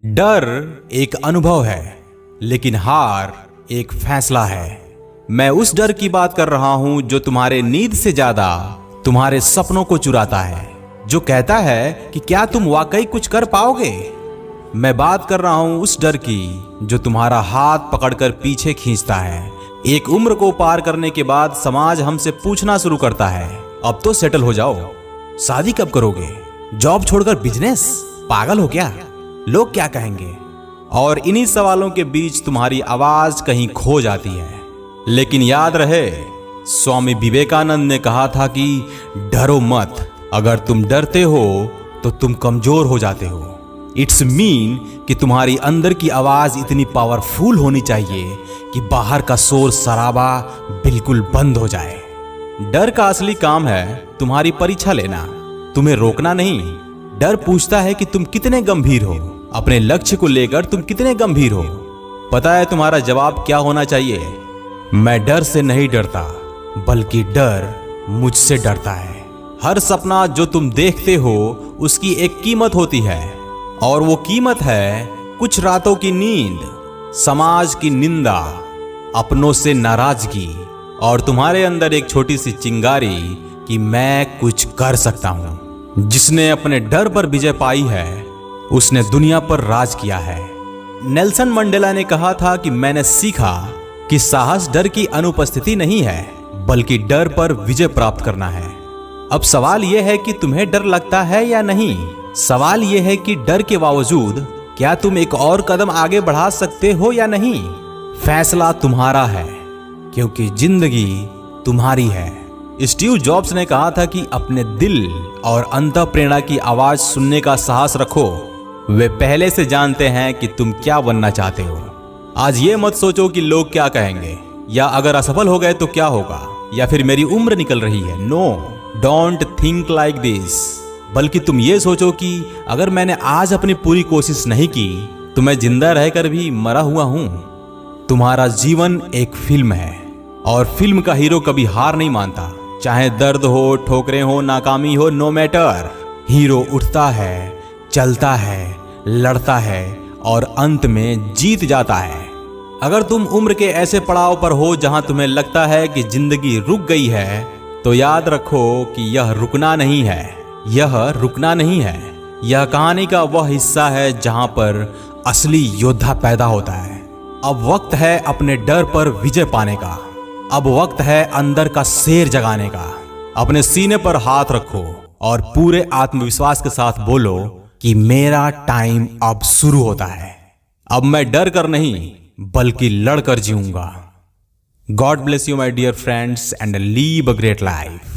डर एक अनुभव है, लेकिन हार एक फैसला है। मैं उस डर की बात कर रहा हूं जो तुम्हारे नींद से ज्यादा तुम्हारे सपनों को चुराता है, जो कहता है कि क्या तुम वाकई कुछ कर पाओगे। मैं बात कर रहा हूं उस डर की जो तुम्हारा हाथ पकड़कर पीछे खींचता है। एक उम्र को पार करने के बाद समाज हमसे पूछना शुरू करता है, अब तो सेटल हो जाओ, शादी कब करोगे, जॉब छोड़कर बिजनेस, पागल हो क्या, लोग क्या कहेंगे। और इन्हीं सवालों के बीच तुम्हारी आवाज कहीं खो जाती है। लेकिन याद रहे, स्वामी विवेकानंद ने कहा था कि डरो मत, अगर तुम डरते हो तो तुम कमजोर हो जाते हो। इट्स मीन कि तुम्हारी अंदर की आवाज इतनी पावरफुल होनी चाहिए कि बाहर का शोर शराबा बिल्कुल बंद हो जाए। डर का असली काम है तुम्हारी परीक्षा लेना, तुम्हें रोकना नहीं। डर पूछता है कि तुम कितने गंभीर हो, अपने लक्ष्य को लेकर तुम कितने गंभीर हो। पता है तुम्हारा जवाब क्या होना चाहिए? मैं डर से नहीं डरता, बल्कि डर मुझसे डरता है। हर सपना जो तुम देखते हो उसकी एक कीमत होती है, और वो कीमत है कुछ रातों की नींद, समाज की निंदा, अपनों से नाराजगी, और तुम्हारे अंदर एक छोटी सी चिंगारी कि मैं कुछ कर सकता हूं। जिसने अपने डर पर विजय पाई है उसने दुनिया पर राज किया है। नेल्सन मंडेला ने कहा था कि मैंने सीखा कि साहस डर की अनुपस्थिति नहीं है, बल्कि डर पर विजय प्राप्त करना है। अब सवाल यह है कि तुम्हें डर लगता है या नहीं। सवाल यह है कि डर के बावजूद क्या तुम एक और कदम आगे बढ़ा सकते हो या नहीं। फैसला तुम्हारा है, क्योंकि जिंदगी तुम्हारी है। स्टीव जॉब्स ने कहा था कि अपने दिल और अंतःप्रेरणा की आवाज सुनने का साहस रखो। वे पहले से जानते हैं कि तुम क्या बनना चाहते हो। आज ये मत सोचो कि लोग क्या कहेंगे, या अगर असफल हो गए तो क्या होगा, या फिर मेरी उम्र निकल रही है। No, don't think like this. बल्कि तुम ये सोचो कि अगर मैंने आज अपनी पूरी कोशिश नहीं की तो मैं जिंदा रहकर भी मरा हुआ हूं। तुम्हारा जीवन एक फिल्म है, और फिल्म का हीरो कभी हार नहीं मानता। चाहे दर्द हो, ठोकरें हो, नाकामी हो, नो मैटर, हीरो उठता है, चलता है, लड़ता है और अंत में जीत जाता है। अगर तुम उम्र के ऐसे पड़ाव पर हो जहां तुम्हें लगता है कि जिंदगी रुक गई है, तो याद रखो कि यह रुकना नहीं है। यह रुकना नहीं है। यह कहानी का वह हिस्सा है जहां पर असली योद्धा पैदा होता है। अब वक्त है अपने डर पर विजय पाने का। अब वक्त है अंदर का शेर जगाने का। अपने सीने पर हाथ रखो और पूरे आत्मविश्वास के साथ बोलो कि मेरा टाइम अब शुरू होता है। अब मैं डर कर नहीं, बल्कि लड़कर जीऊंगा। God bless you my dear friends, and leave a great life.